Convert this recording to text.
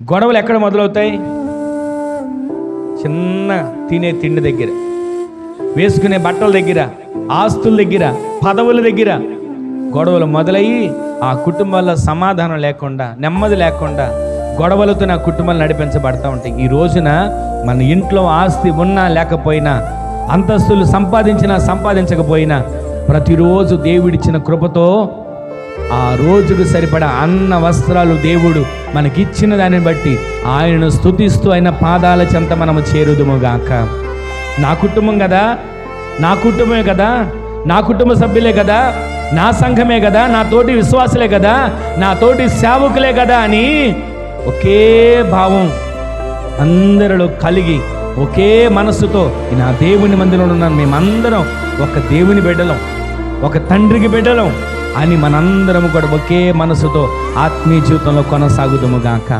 గొడవలు ఎక్కడ మొదలవుతాయి? చిన్న తినే తిండి దగ్గర, వేసుకునే బట్టల దగ్గర, ఆస్తుల దగ్గర, పదవుల దగ్గర గొడవలు మొదలయ్యి ఆ కుటుంబాల్లో సమాధానం లేకుండా, నెమ్మది లేకుండా గొడవలతో నా కుటుంబాలు నడిపించబడతా ఉంటాయి. ఈ రోజున మన ఇంట్లో ఆస్తి ఉన్నా లేకపోయినా, అంతస్తులు సంపాదించినా సంపాదించకపోయినా, ప్రతిరోజు దేవుడిచ్చిన కృపతో ఆ రోజుకు సరిపడా అన్న వస్త్రాలు దేవుడు మనకిచ్చిన దాన్ని బట్టి ఆయనను స్తుతిస్తూ ఆయన పాదాల చెంత మనము చేరుదుముగాక. నా కుటుంబం కదా, నా కుటుంబమే కదా, నా కుటుంబ సభ్యులే కదా, నా సంఘమే కదా, నా తోటి విశ్వాసులే కదా, నా తోటి సేవకులే కదా అని ఒకే భావం అందరిలో కలిగి ఒకే మనస్సుతో నా దేవుని మందిరంలో ఉన్నాను, మేమందరం ఒక దేవుని బిడ్డలం, ఒక తండ్రికి బిడ్డలం అని మనందరం కూడా ఒకే మనసుతో ఆత్మీయ జీవితంలో కొనసాగుదుముగాక.